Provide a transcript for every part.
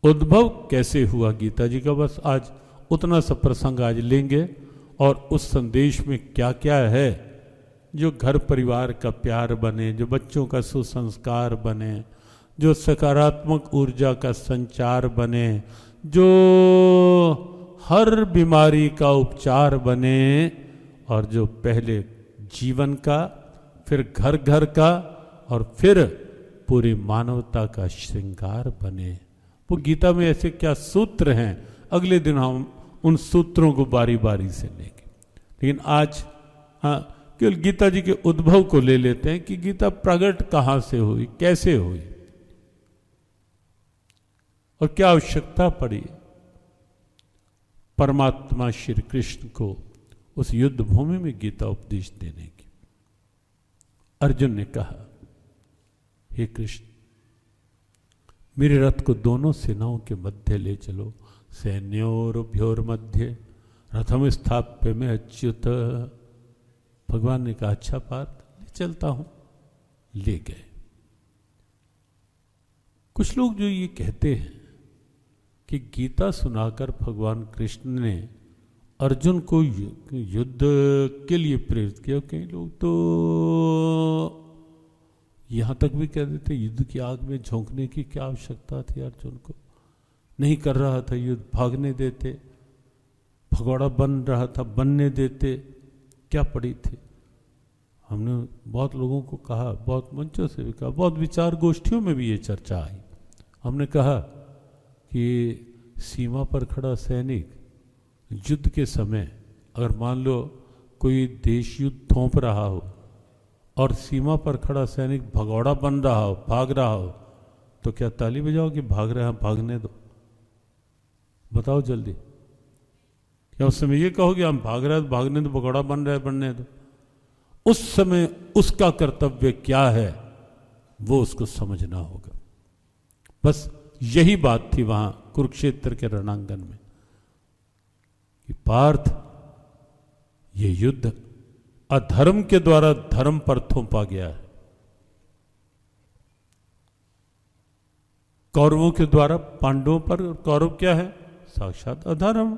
उद्भव कैसे हुआ गीता जी का, बस आज उतना सा प्रसंग आज लेंगे। और उस संदेश में क्या क्या है जो घर परिवार का प्यार बने, जो बच्चों का सुसंस्कार बने, जो सकारात्मक ऊर्जा का संचार बने, जो हर बीमारी का उपचार बने, और जो पहले जीवन का, फिर घर घर का, और फिर पूरी मानवता का श्रृंगार बने। वो गीता में ऐसे क्या सूत्र हैं, अगले दिन हम उन सूत्रों को बारी बारी से लेंगे। लेकिन आज केवल गीता जी के उद्भव को ले लेते हैं कि गीता प्रकट कहां से हुई, कैसे हुई, और क्या आवश्यकता पड़ी परमात्मा श्री कृष्ण को उस युद्ध भूमि में गीता उपदेश देने की। अर्जुन ने कहा, हे कृष्ण, मेरे रथ को दोनों सेनाओं के मध्य ले चलो। सैन्योरुभयोर मध्य रथम स्थाप्य में अच्युत। भगवान ने कहा, अच्छा पार्थ, ले चलता हूं। ले गए। कुछ लोग जो ये कहते हैं कि गीता सुनाकर भगवान कृष्ण ने अर्जुन को युद्ध के लिए प्रेरित किया, कई लोग तो यहां तक भी कह देते युद्ध की आग में झोंकने की क्या आवश्यकता थी, अर्जुन को नहीं कर रहा था युद्ध, भागने देते, भगोड़ा बन रहा था बनने देते, क्या पड़ी थी। हमने बहुत लोगों को कहा, बहुत मंचों से भी कहा, बहुत विचार गोष्ठियों में भी ये चर्चा आई। हमने कहा कि सीमा पर खड़ा सैनिक युद्ध के समय अगर मान लो कोई देश युद्ध थोप रहा हो और सीमा पर खड़ा सैनिक भगौड़ा बन रहा हो, भाग रहा हो, तो क्या ताली बजाओ कि भाग रहे हैं, भागने दो? बताओ जल्दी। क्या उस समय ये कहोगे हम भाग रहे हैं, भागने दो, भगौड़ा बन रहे हैं, बनने दो? उस समय उसका कर्तव्य क्या है वो उसको समझना होगा। बस यही बात थी वहां कुरुक्षेत्र के रणांगण में कि पार्थ, ये युद्ध अधर्म के द्वारा धर्म पर थोपा गया है, कौरवों के द्वारा पांडवों पर। कौरव क्या है? साक्षात अधर्म।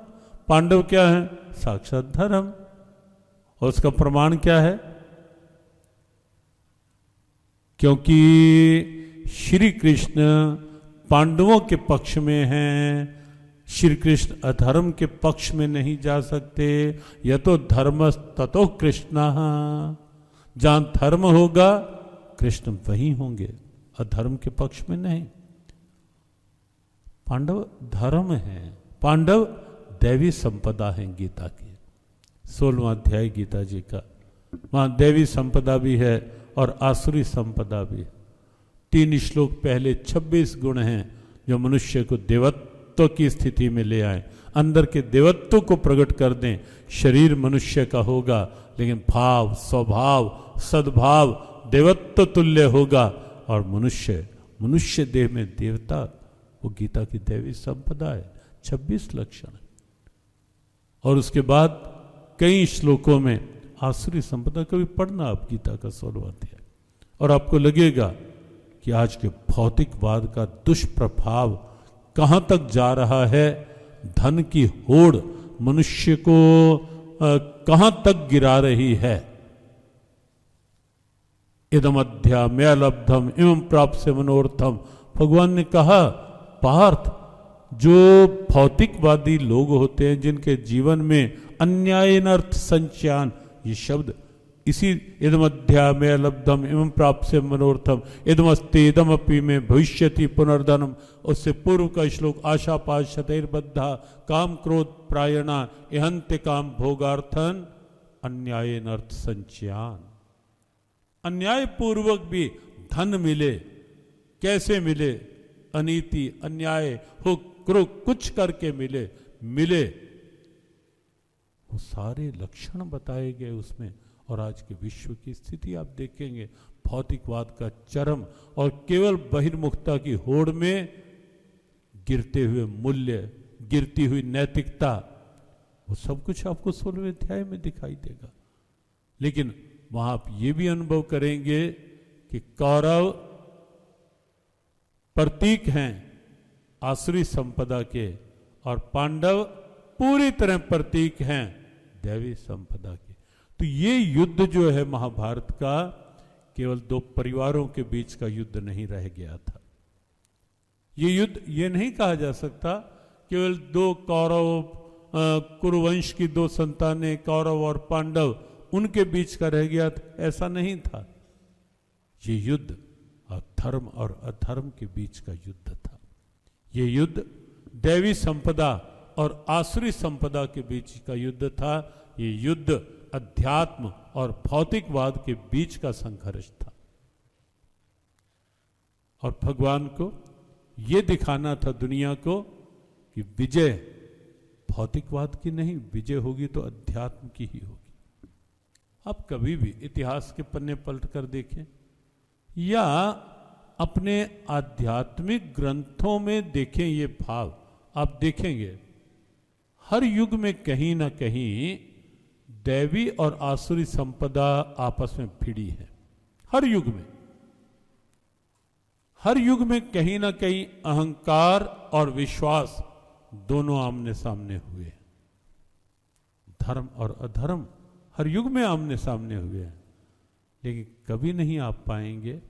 पांडव क्या है? साक्षात धर्म। और उसका प्रमाण क्या है? क्योंकि श्री कृष्ण पांडवों के पक्ष में हैं, श्री कृष्ण अधर्म के पक्ष में नहीं जा सकते। यह तो धर्म ततो कृष्ण, जहां धर्म होगा कृष्ण वहीं होंगे, अधर्म के पक्ष में नहीं। पांडव धर्म है, पांडव दैवी संपदा है गीता की। 16वां अध्याय गीता जी का, वहां दैवी संपदा भी है और आसुरी संपदा भी। 3 श्लोक पहले 26 गुण हैं जो मनुष्य को देवत्व की स्थिति में ले आए, अंदर के देवत्व को प्रकट कर दें। शरीर मनुष्य का होगा लेकिन भाव, स्वभाव, सद्भाव देवत्व तुल्य होगा। और मनुष्य देह में देवता, वो गीता की दैवी संपदा है। 26 लक्षण। और उसके बाद कई श्लोकों में आसुरी संपदा। कभी पढ़ना आप गीता का 16वां अध्याय, और आपको लगेगा कि आज के भौतिकवाद का दुष्प्रभाव कहां तक जा रहा है, धन की होड़ मनुष्य को कहां तक गिरा रही है। इदमध्या मैं लब्धम इमं प्राप्त मनोर्थम। भगवान ने कहा, पार्थ, जो भौतिकवादी लोग होते हैं जिनके जीवन में अन्यायनर्थ संचयान, ये शब्द इसी इदमध्या में लब्धम इमं प्राप्त मनोर्थम, इदमस्ते इदमपि में भविष्यति पुनर्धनम, उससे पूर्व का श्लोक आशापाश शतैर्बद्धा काम क्रोध प्रायणा इहंते काम भोगार्थन अन्यायनर्थ संचयान। अन्याय पूर्वक भी धन मिले, कैसे मिले? अनीति, अन्याय हो, कुछ करके मिले। वो सारे लक्षण बताए गए उसमें। और आज के विश्व की स्थिति आप देखेंगे, भौतिकवाद का चरम और केवल बहिर्मुखता की होड़ में गिरते हुए मूल्य, गिरती हुई नैतिकता, वो सब कुछ आपको 16वें अध्याय में दिखाई देगा। लेकिन वहां आप ये भी अनुभव करेंगे कि कौरव प्रतीक हैं आसुरी संपदा के, और पांडव पूरी तरह प्रतीक हैं दैवी संपदा के। तो ये युद्ध जो है महाभारत का, केवल दो परिवारों के बीच का युद्ध नहीं रह गया था। ये युद्ध ये नहीं कहा जा सकता केवल दो कौरव, कुरुवंश की दो संतानें कौरव और पांडव, उनके बीच का रह गया था, ऐसा नहीं था। ये युद्ध धर्म और अधर्म के बीच का युद्ध था। ये युद्ध दैवी संपदा और आसुरी संपदा के बीच का युद्ध था। ये युद्ध अध्यात्म और भौतिकवाद के बीच का संघर्ष था। और भगवान को यह दिखाना था दुनिया को कि विजय भौतिकवाद की नहीं, विजय होगी तो अध्यात्म की ही होगी। आप कभी भी इतिहास के पन्ने पलट कर देखें या अपने आध्यात्मिक ग्रंथों में देखें, ये भाव आप देखेंगे हर युग में कहीं ना कहीं दैवी और आसुरी संपदा आपस में भिड़ी है। हर युग में, हर युग में कहीं ना कहीं अहंकार और विश्वास दोनों आमने सामने हुए। धर्म और अधर्म हर युग में आमने सामने हुए हैं, लेकिन कभी नहीं आप पाएंगे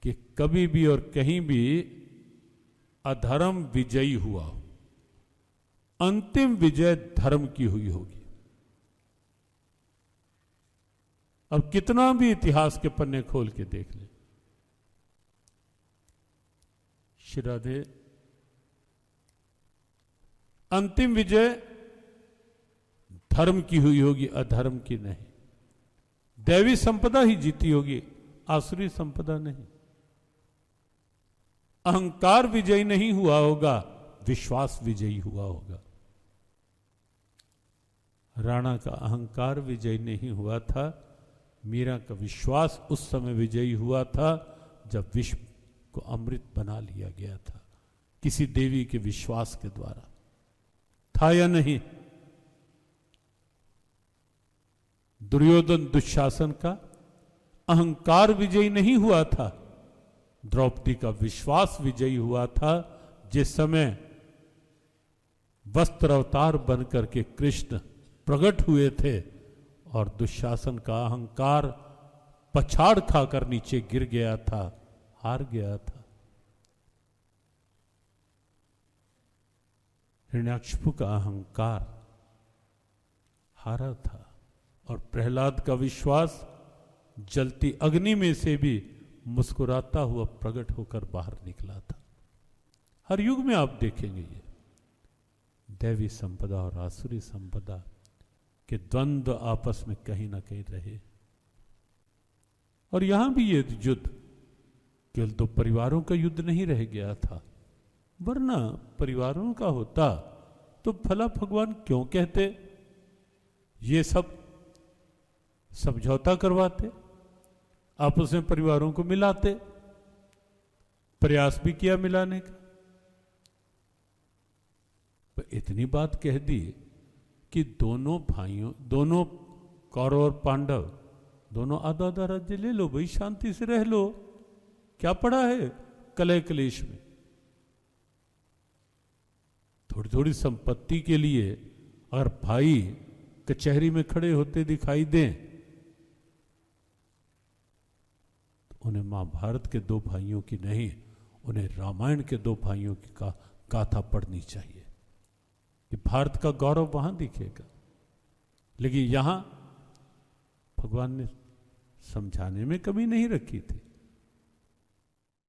कि कभी भी और कहीं भी अधर्म विजयी हुआ हो। अंतिम विजय धर्म की हुई होगी। अब कितना भी इतिहास के पन्ने खोल के देख लें। श्री राधे, अंतिम विजय धर्म की हुई होगी, अधर्म की नहीं। दैवी संपदा ही जीती होगी, आसुरी संपदा नहीं। अहंकार विजयी नहीं हुआ होगा, विश्वास विजयी हुआ होगा। राणा का अहंकार विजयी नहीं हुआ था, मीरा का विश्वास उस समय विजयी हुआ था जब विश्व को अमृत बना लिया गया था, किसी देवी के विश्वास के द्वारा। था या नहीं? दुर्योधन दुशासन का अहंकार विजयी नहीं हुआ था, द्रौपदी का विश्वास विजयी हुआ था। जिस समय वस्त्र अवतार बनकर के कृष्ण प्रकट हुए थे और दुशासन का अहंकार पछाड़ खाकर नीचे गिर गया था, हार गया था। हिरण्याकशिपु का अहंकार हारा था और प्रहलाद का विश्वास जलती अग्नि में से भी मुस्कुराता हुआ प्रकट होकर बाहर निकला था। हर युग में आप देखेंगे ये दैवी संपदा और आसुरी संपदा के द्वंद्व आपस में कहीं ना कहीं रहे। और यहां भी ये युद्ध केवल दो परिवारों का युद्ध नहीं रह गया था, वरना परिवारों का होता तो भला भगवान क्यों कहते ये सब समझौता करवाते, आपस में परिवारों को मिलाते, प्रयास भी किया मिलाने का। पर इतनी बात कह दी कि दोनों भाइयों, दोनों कौरव और पांडव, दोनों आधा आधा राज्य ले लो भाई, शांति से रह लो, क्या पड़ा है कलह क्लेश में। थोड़ी थोड़ी संपत्ति के लिए अगर भाई कचहरी में खड़े होते दिखाई दें तो उन्हें महाभारत के दो भाइयों की नहीं, उन्हें रामायण के दो भाइयों की गाथा पढ़नी चाहिए कि भारत का गौरव वहां दिखेगा। लेकिन यहां भगवान ने समझाने में कमी नहीं रखी थी।